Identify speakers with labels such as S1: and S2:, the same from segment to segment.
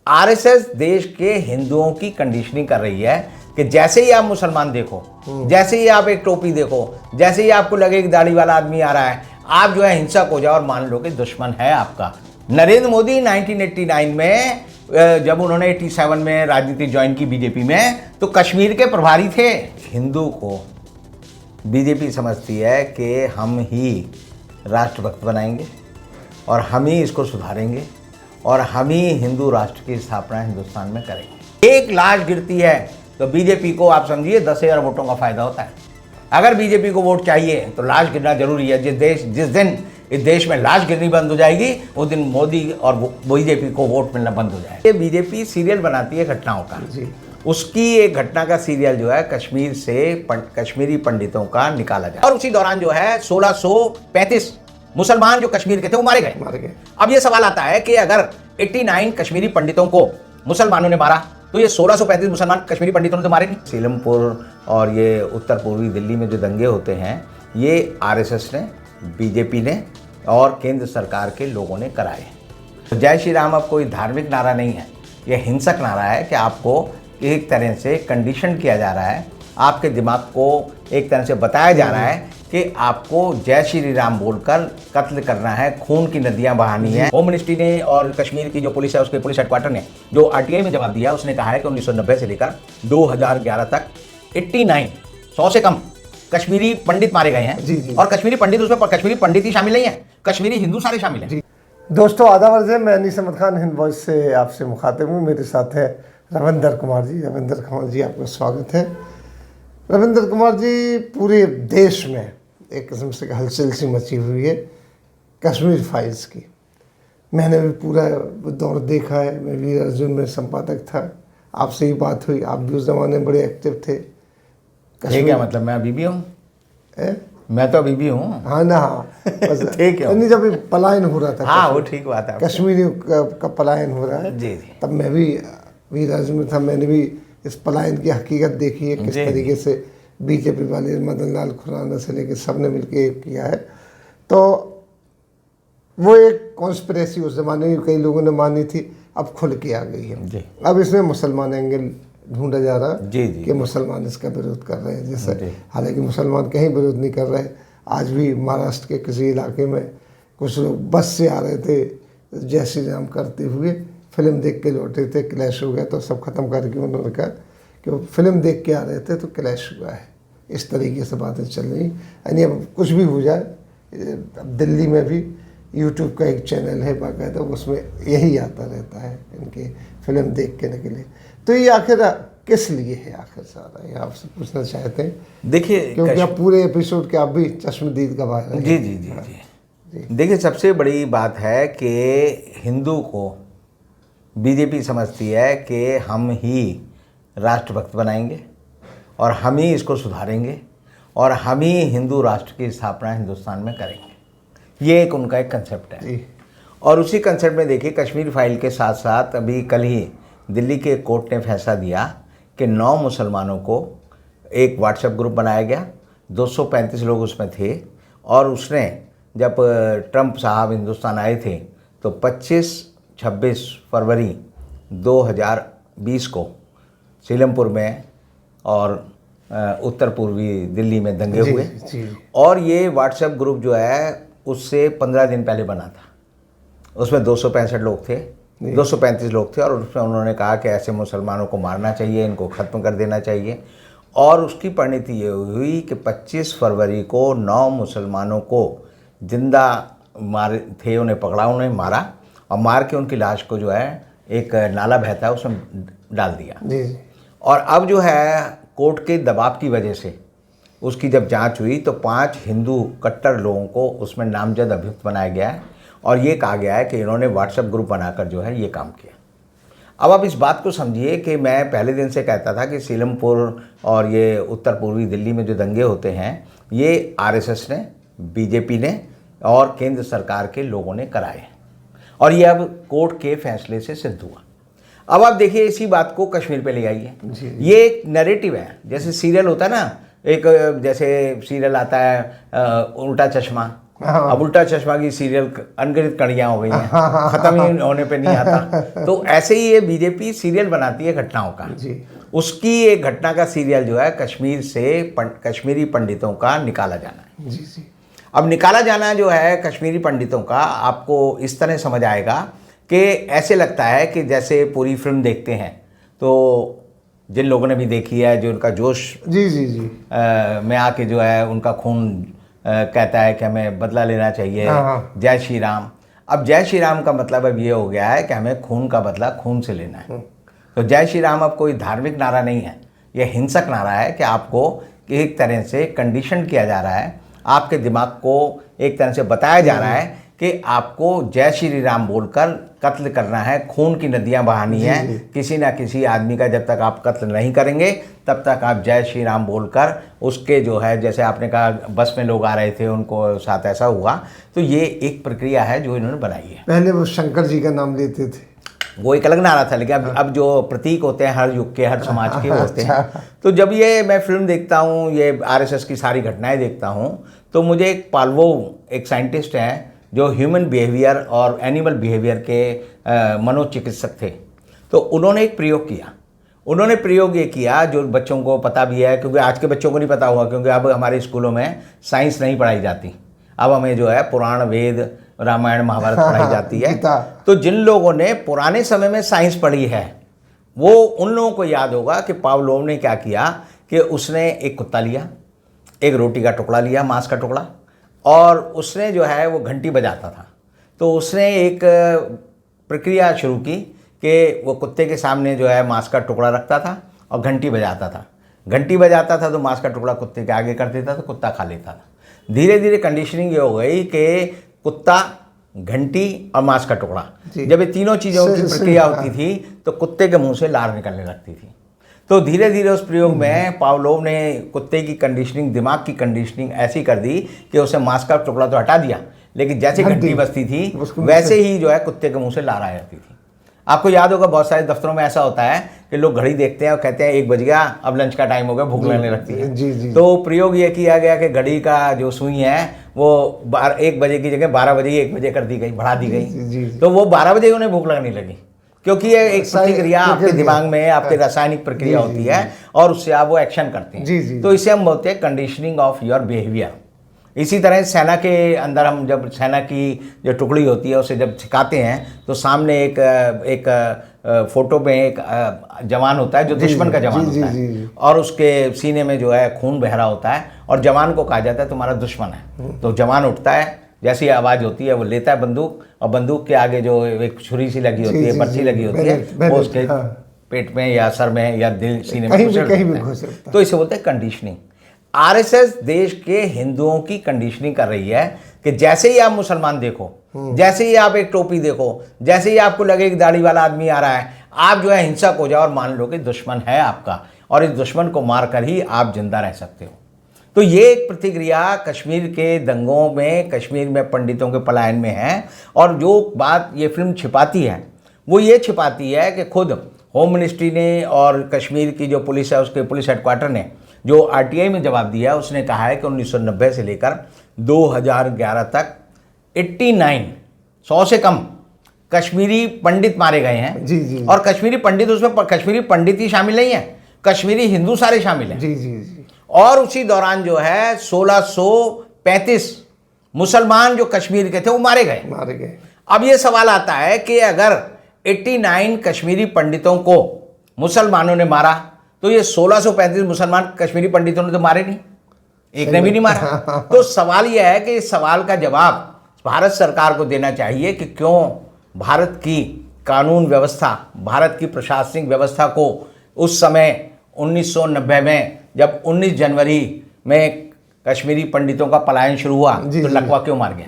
S1: RSS देश के हिंदुओं की कंडीशनिंग कर रही है कि जैसे ही आप मुसलमान देखो, जैसे ही आप एक टोपी देखो, जैसे ही आपको लगे कि दाढ़ी वाला आदमी आ रहा है, आप जो है हिंसक हो जाओ और मान लो कि दुश्मन है आपका। नरेंद्र मोदी 1989 में जब उन्होंने 87 में राजनीति ज्वाइन की बीजेपी में, तो कश्मीर के प्रभारी थे। हिंदू को बीजेपी समझती है कि हम ही राष्ट्रभक्त बनाएंगे और हम ही इसको सुधारेंगे और हम ही हिंदू राष्ट्र की स्थापना हिंदुस्तान में करेंगे। एक लाश गिरती है तो बीजेपी को आप समझिए 10,000 वोटों का फायदा होता है। अगर बीजेपी को वोट चाहिए तो लाश गिरना जरूरी है। जिस दिन इस देश में लाश गिरनी बंद हो जाएगी, उस दिन मोदी और बीजेपी को वोट मिलना बंद हो जाएगा। ये बीजेपी सीरियल बनाती है घटनाओं का। उसकी एक घटना का सीरियल जो है कश्मीर से कश्मीरी पंडितों का निकाला जाए और उसी दौरान जो है 1635 मुसलमान जो कश्मीर के थे वो मारे गए। अब ये सवाल आता है कि अगर 89 कश्मीरी पंडितों को मुसलमानों ने मारा तो ये 1635 मुसलमान कश्मीरी पंडितों ने तो मारे नहीं। सीलमपुर और ये उत्तर पूर्वी दिल्ली में जो दंगे होते हैं, ये आरएसएस ने, बीजेपी ने और केंद्र सरकार के लोगों ने कराए। तो जय श्री राम अब कोई धार्मिक नारा नहीं है, यह हिंसक नारा है कि आपको एक तरह से कंडीशन किया जा रहा है, आपके दिमाग को एक तरह से बताया जा रहा है कि आपको जय श्री राम बोलकर कत्ल करना है, खून की नदियां बहानी है। होम मिनिस्ट्री ने और कश्मीर की जो पुलिस है, उसके पुलिस हेडक्वार्टर ने जो आरटीआई में जवाब दिया, उसने कहा है कि 1990 से लेकर 2011 तक 89 100 से कम कश्मीरी पंडित मारे गए हैं। और कश्मीरी पंडित, उसमें कश्मीरी पंडित ही शामिल नहीं है, कश्मीरी हिंदू सारे शामिल हैं।
S2: दोस्तों आदाब अर्ज़ है, मैं अनीस अहमद खान हिंद वॉइस से आपसे मुखातिब हूँ। मेरे साथ है रविंदर कुमार जी। रविंदर कुमार जी, आपका स्वागत है। रविंदर कुमार जी, पूरे देश में एक किस्म से हलचल सी मची हुई है कश्मीर फाइल्स की। मैंने भी पूरा दौर देखा है। मैं वीर अर्जुन में संपादक था, आपसे ही बात हुई, आप भी उस ज़माने में बड़े एक्टिव थे।
S1: ये क्या मतलब, मैं अभी भी हूँ? मैं तो अभी भी हूँ।
S2: हाँ ना, हाँ
S1: ठीक है।
S2: नहीं, जब पलायन हो रहा था,
S1: हाँ वो ठीक बात है,
S2: कश्मीरी का पलायन हो रहा है
S1: जी,
S2: तब मैं भी वीर अर्जुन में था। मैंने भी इस पलायन की हकीकत देखी है, किस तरीके से बीजेपी वाले मदन लाल खुराना से लेकर सब ने मिलकर किया है। तो वो एक कॉन्स्पिरेसी उस ज़माने में कई लोगों ने मानी थी, अब खुल के आ गई है। अब इसमें मुसलमान एंगल ढूंढा जा रहा है कि मुसलमान इसका विरोध कर रहे हैं। जैसे हालांकि मुसलमान कहीं विरोध नहीं कर रहे। आज भी महाराष्ट्र के किसी इलाके में कुछ लोग बस से आ रहे थे, जय श्री राम करते हुए, फिल्म देख के लौटे थे, क्लैश हो गया तो सब ख़त्म करके उन्होंने कहा कि वो फिल्म देख के आ रहे थे तो क्लैश हुआ है। इस तरीके से बातें चल रही। यानी अब कुछ भी हो जाए, अब दिल्ली में भी यूट्यूब का एक चैनल है बाकायदा, उसमें यही आता रहता है इनके फिल्म देख के निकले। तो ये आखिर किस लिए है आखिर सारा, ये आपसे पूछना चाहते हैं।
S1: देखिए,
S2: क्योंकि आप पूरे एपिसोड के आप भी चश्मदीद गवाह हैं।
S1: जी जी जी जी। देखिए, सबसे बड़ी बात है कि हिंदू को बीजेपी समझती है कि हम ही राष्ट्रभक्त बनाएंगे और हम ही इसको सुधारेंगे और हम ही हिंदू राष्ट्र की स्थापना हिंदुस्तान में करेंगे। ये एक उनका एक कंसेप्ट है। और उसी कंसेप्ट में देखिए, कश्मीर फाइल के साथ साथ अभी कल ही दिल्ली के कोर्ट ने फैसला दिया कि 9 मुसलमानों को एक व्हाट्सएप ग्रुप बनाया गया, 235 लोग उसमें थे। और उसने जब ट्रंप साहब हिंदुस्तान आए थे तो 25-26 फरवरी 2020 को सीलमपुर में और उत्तर पूर्वी दिल्ली में दंगे हुए। और ये व्हाट्सएप ग्रुप जो है उससे 15 दिन पहले बना था। उसमें 265 लोग थे, 235 लोग थे। और उसमें उन्होंने कहा कि ऐसे मुसलमानों को मारना चाहिए, इनको ख़त्म कर देना चाहिए। और उसकी परिणति ये हुई कि 25 फरवरी को 9 मुसलमानों को जिंदा मारे थे, उन्हें पकड़ा, उन्हें मारा और मार के उनकी लाश को जो है एक नाला बहता है उसमें डाल दिया। और अब जो है कोर्ट के दबाव की वजह से उसकी जब जांच हुई तो 5 हिंदू कट्टर लोगों को उसमें नामजद अभियुक्त बनाया गया है। और ये कहा गया है कि इन्होंने व्हाट्सएप ग्रुप बनाकर जो है ये काम किया। अब आप इस बात को समझिए कि मैं पहले दिन से कहता था कि सीलमपुर और ये उत्तर पूर्वी दिल्ली में जो दंगे होते हैं, ये आरएसएस ने, बीजेपी ने और केंद्र सरकार के लोगों ने कराए हैं। और ये अब कोर्ट के फैसले से सिद्ध हुआ। अब आप देखिए, इसी बात को कश्मीर पे ले आइए। ये एक नैरेटिव है, जैसे सीरियल होता है ना, एक जैसे सीरियल आता है उल्टा चश्मा, अब उल्टा चश्मा की सीरियल अनगिनत कड़ियाँ हो गई हैं, खत्म ही होने पे नहीं आता। तो ऐसे ही ये बीजेपी सीरियल बनाती है घटनाओं का।
S2: जी।
S1: उसकी एक घटना का सीरियल जो है कश्मीर से कश्मीरी पंडितों का निकाला जाना है।
S2: जी जी।
S1: अब निकाला जाना जो है कश्मीरी पंडितों का, आपको इस तरह समझ आएगा कि ऐसे लगता है कि जैसे पूरी फिल्म देखते हैं तो जिन लोगों ने भी देखी है, जो उनका जोश
S2: जी जी जी
S1: में आके जो है उनका खून कहता है कि हमें बदला लेना चाहिए, जय श्री राम। अब जय श्री राम का मतलब अब ये हो गया है कि हमें खून का बदला खून से लेना है। तो जय श्री राम अब कोई धार्मिक नारा नहीं है, यह हिंसक नारा है कि आपको एक तरह से कंडीशन किया जा रहा है, आपके दिमाग को एक तरह से बताया जा रहा है कि आपको जय श्री राम बोलकर कत्ल करना है, खून की नदियां बहानी है किसी ना किसी आदमी का। जब तक आप कत्ल नहीं करेंगे तब तक आप जय श्री राम बोलकर उसके जो है, जैसे आपने कहा बस में लोग आ रहे थे उनको साथ ऐसा हुआ, तो ये एक प्रक्रिया है जो इन्होंने बनाई है।
S2: पहले वो शंकर जी का नाम लेते थे,
S1: वो एक अलग नारा था, लेकिन अब जो प्रतीक होते हैं हर युग के, हर समाज के होते हैं। तो जब ये मैं फिल्म देखता हूँ, ये आरएसएस की सारी घटनाएं देखता हूँ, तो मुझे एक पाल्वो, एक साइंटिस्ट हैं जो ह्यूमन बिहेवियर और एनिमल बिहेवियर के मनोचिकित्सक थे, तो उन्होंने एक प्रयोग किया। उन्होंने प्रयोग ये किया जो बच्चों को पता भी है, क्योंकि आज के बच्चों को नहीं पता हुआ, क्योंकि अब हमारे स्कूलों में साइंस नहीं पढ़ाई जाती। अब हमें जो है पुराण, वेद, रामायण, महाभारत पढ़ाई जाती है। तो जिन लोगों ने पुराने समय में साइंस पढ़ी है वो उन लोगों को याद होगा कि पावलोव ने क्या किया कि उसने एक कुत्ता लिया, एक रोटी का टुकड़ा लिया, मांस का टुकड़ा, और उसने जो है वो घंटी बजाता था। तो उसने एक प्रक्रिया शुरू की कि वो कुत्ते के सामने जो है मांस का टुकड़ा रखता था और घंटी बजाता था। घंटी बजाता था तो मांस का टुकड़ा कुत्ते के आगे कर देता था, तो कुत्ता खा लेता था। धीरे धीरे कंडीशनिंग ये हो गई कि कुत्ता, घंटी और मांस का टुकड़ा, जब ये तीनों चीज़ों की प्रक्रिया होती थी तो कुत्ते के मुंह से लार निकलने लगती थी। तो धीरे धीरे उस प्रयोग में पावलोव ने कुत्ते की कंडीशनिंग, दिमाग की कंडीशनिंग ऐसी कर दी कि उसे मांस का टुकड़ा तो हटा दिया, लेकिन जैसे घंटी बजती थी वैसे ही जो है कुत्ते के मुंह से लार आ जाती थी। आपको याद होगा बहुत सारे दफ्तरों में ऐसा होता है कि लोग घड़ी देखते हैं और कहते हैं 1 बज गया, अब लंच का टाइम हो गया, भूख लगने लगती है। तो प्रयोग ये किया गया कि घड़ी का जो सुई है वो 1 बजे की जगह 12 बजे 1 बजे कर दी गई, बढ़ा दी गई। तो वो 12 बजे उन्हें भूख लगने लगी, क्योंकि ये एक प्रतिक्रिया आपके दिमाग में, आपके रासायनिक प्रक्रिया होती है और उससे आप वो एक्शन करते हैं। तो इसे हम बोलते हैं कंडीशनिंग ऑफ योर बिहेवियर। इसी तरह सेना के अंदर हम जब सेना की जो टुकड़ी होती है उसे जब सिखाते हैं तो सामने एक फोटो में एक जवान होता है जो दुश्मन का जवान होता है और उसके सीने में जो है खून बह रहा होता है और जवान को कहा जाता है तुम्हारा दुश्मन है। तो जवान उठता है, जैसी आवाज़ होती है वो लेता है बंदूक, और बंदूक के आगे जो एक छुरी सी लगी होती है, पर्ची लगी होती है, वो उसके पेट में या सर में या दिल, सीने में घुस सकता है। तो इसे बोलते हैं कंडीशनिंग। आरएसएस देश के हिंदुओं की कंडीशनिंग कर रही है कि जैसे ही आप मुसलमान देखो, जैसे ही आप एक टोपी देखो, जैसे ही आपको लगे कि दाढ़ी वाला आदमी आ रहा है, आप जो है हिंसक हो जाओ और मान लो कि दुश्मन है आपका, और इस दुश्मन को मारकर ही आप जिंदा रह सकते हो। तो ये एक प्रतिक्रिया कश्मीर के दंगों में, कश्मीर में पंडितों के पलायन में है। और जो बात ये फिल्म छिपाती है वो ये छिपाती है कि खुद होम मिनिस्ट्री ने और कश्मीर की जो पुलिस है उसके पुलिस हेडक्वार्टर ने जो आरटीआई में जवाब दिया है, उसने कहा है कि 1990 से लेकर 2011 तक 89 100 से कम कश्मीरी पंडित मारे गए हैं।
S2: जी।
S1: और कश्मीरी पंडित, उसमें कश्मीरी पंडित ही शामिल नहीं है, कश्मीरी हिंदू सारे शामिल हैं।
S2: जी।
S1: और उसी दौरान जो है 1635 मुसलमान जो कश्मीर के थे वो मारे गए। अब ये सवाल आता है कि अगर 89 कश्मीरी पंडितों को मुसलमानों ने मारा तो ये 1635 मुसलमान कश्मीरी पंडितों ने तो मारे नहीं, एक ने भी नहीं मारा। तो सवाल यह है कि इस सवाल का जवाब भारत सरकार को देना चाहिए कि क्यों भारत की कानून व्यवस्था, भारत की प्रशासनिक व्यवस्था को उस समय 1990 में जब 19 जनवरी में कश्मीरी पंडितों का पलायन शुरू हुआ तो लकवा क्यों मार गया?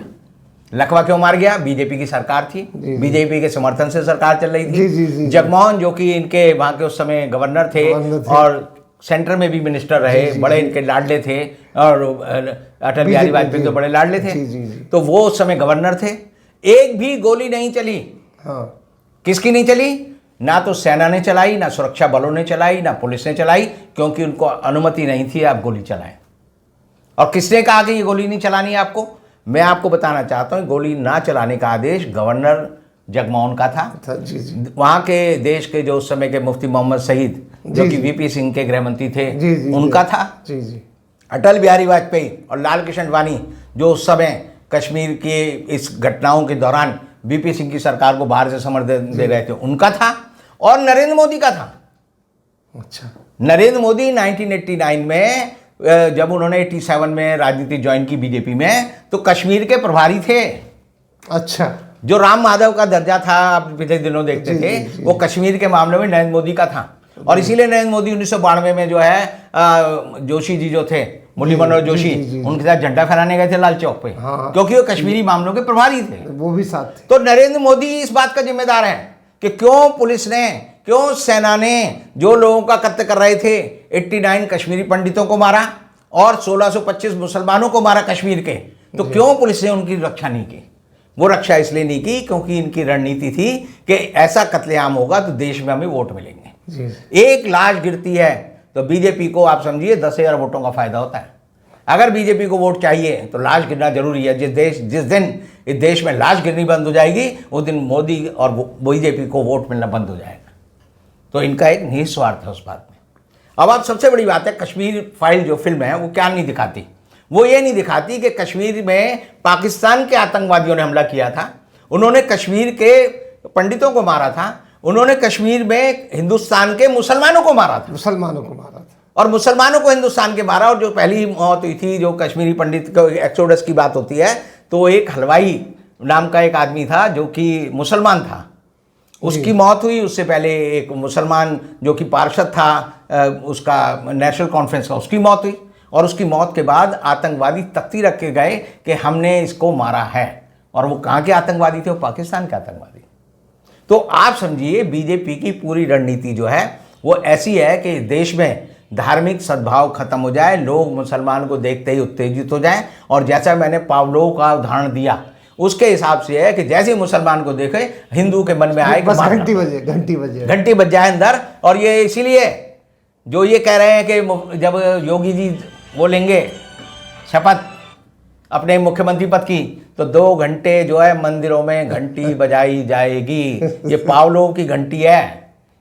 S1: लकवा क्यों मार गया? बीजेपी की सरकार थी, बीजेपी के समर्थन से सरकार चल रही थी। जगमोहन जो कि इनके वहाँ के उस समय गवर्नर थे और सेंटर में भी मिनिस्टर रहे, बड़े इनके लाडले थे, और अटल बिहारी वाजपेयी तो बड़े लाडले थे। तो वो उस समय गवर्नर थे। एक भी गोली नहीं चली। किसकी नहीं चली? ना तो सेना ने चलाई, ना सुरक्षा बलों ने चलाई, ना पुलिस ने चलाई, क्योंकि उनको अनुमति नहीं थी आप गोली चलाएं। और किसने कहा कि ये गोली नहीं चलानी है आपको? मैं आपको बताना चाहता हूँ गोली ना चलाने का आदेश गवर्नर जगमोहन का था।
S2: जी जी
S1: वहाँ के देश के जो उस समय के मुफ्ती मोहम्मद शहीद जो
S2: जी,
S1: कि
S2: जी।
S1: वीपी सिंह के गृह मंत्री थे
S2: जी जी
S1: उनका
S2: जी,
S1: था।
S2: जी जी
S1: अटल बिहारी वाजपेयी और लाल कृष्ण आडवाणी जो उस समय कश्मीर के इस घटनाओं के दौरान वीपी सिंह की सरकार को बाहर से समर्थन दे रहे थे उनका था। और नरेंद्र मोदी का था।
S2: अच्छा
S1: नरेंद्र मोदी 1989 में जब उन्होंने 87 में राजनीति ज्वाइन की बीजेपी में तो कश्मीर के प्रभारी थे।
S2: अच्छा
S1: जो राम माधव का दर्जा था आप पिछले दिनों देखते
S2: जी,
S1: थे
S2: जी, जी।
S1: वो कश्मीर के मामले में नरेंद्र मोदी का था। और इसीलिए नरेंद्र मोदी 1992 में जो है जोशी जी जो थे मुरली मनोहर
S2: जी,
S1: जोशी
S2: जी, जी, जी।
S1: उनके साथ झंडा फहराने गए थे लाल चौक पे
S2: हाँ।
S1: क्योंकि वो कश्मीरी मामलों के प्रभारी थे।
S2: वो भी साथ थे।
S1: तो नरेंद्र मोदी इस बात का जिम्मेदार है कि क्यों पुलिस ने क्यों सेना ने जो लोगों का कत्ल कर रहे थे 89 कश्मीरी पंडितों को मारा और 1625 मुसलमानों को मारा कश्मीर के, तो क्यों पुलिस ने उनकी रक्षा नहीं की? वो रक्षा इसलिए नहीं की क्योंकि इनकी रणनीति थी कि ऐसा कत्लेआम होगा तो देश में हमें वोट मिलेंगे।
S2: जी
S1: एक लाश गिरती है तो बीजेपी को आप समझिए 10,000 वोटों का फायदा होता है। अगर बीजेपी को वोट चाहिए तो लाश गिरना जरूरी है। जिस दिन इस देश में लाश गिरनी बंद हो जाएगी उस दिन मोदी और बीजेपी को वोट मिलना बंद हो जाएगा। तो इनका एक निहित स्वार्थ है उस बात में। अब आप सबसे बड़ी बात है कश्मीर फाइल जो फिल्म है वो क्या नहीं दिखाती, वो ये नहीं दिखाती कि कश्मीर में पाकिस्तान के आतंकवादियों ने हमला किया था, उन्होंने कश्मीर के पंडितों को मारा था, उन्होंने कश्मीर में हिंदुस्तान के मुसलमानों को मारा था
S2: मुसलमानों को मारा था
S1: और मुसलमानों को हिंदुस्तान के मारा। और जो पहली मौत हुई थी जो कश्मीरी पंडित को एक्सोडस की बात होती है तो एक हलवाई नाम का एक आदमी था जो कि मुसलमान था, उसकी मौत हुई। उससे पहले एक मुसलमान जो कि पार्षद था उसका नेशनल कॉन्फ्रेंस का, उसकी मौत हुई। और उसकी मौत के बाद आतंकवादी तख्ती रख के गए कि हमने इसको मारा है। और वो कहाँ के आतंकवादी थे? वो पाकिस्तान के आतंकवादी। तो आप समझिए बीजेपी की पूरी रणनीति जो है वो ऐसी है कि देश में धार्मिक सद्भाव खत्म हो जाए, लोग मुसलमान को देखते ही उत्तेजित हो जाएं। और जैसा मैंने पावलोव का उदाहरण दिया उसके हिसाब से है कि जैसे ही मुसलमान को देखे हिंदू के मन में आए कि
S2: बस
S1: मारना। घंटी बज जाए अंदर। और ये इसीलिए जो ये कह रहे हैं कि जब योगी जी वो लेंगे शपथ अपने मुख्यमंत्री पद की तो 2 घंटे जो है मंदिरों में घंटी बजाई जाएगी। ये पावलोव की घंटी है,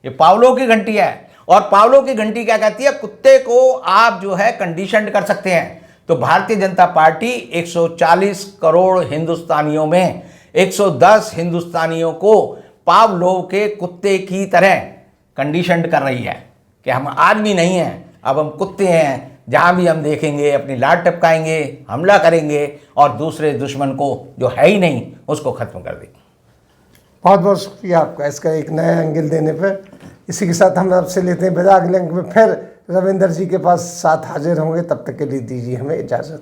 S1: ये पावलोव की घंटी है। और पावलोव की घंटी क्या कहती है? कुत्ते को आप जो है कंडीशन कर सकते हैं। तो भारतीय जनता पार्टी 140 करोड़ हिंदुस्तानियों में 110 हिंदुस्तानियों को पावलोव के कुत्ते की तरह कंडीशनड कर रही है कि हम आदमी नहीं हैं, अब हम कुत्ते हैं। जहाँ भी हम देखेंगे अपनी लात टपकाएंगे, हमला करेंगे और दूसरे दुश्मन को जो है ही नहीं उसको खत्म कर देंगे।
S2: बहुत बहुत शुक्रिया आपका इसका एक नया एंगल देने पर। इसी के साथ हम आपसे लेते हैं विदा। अगले अंक में फिर रविंदर जी के पास साथ हाजिर होंगे, तब तक के लिए दीजिए हमें इजाज़त।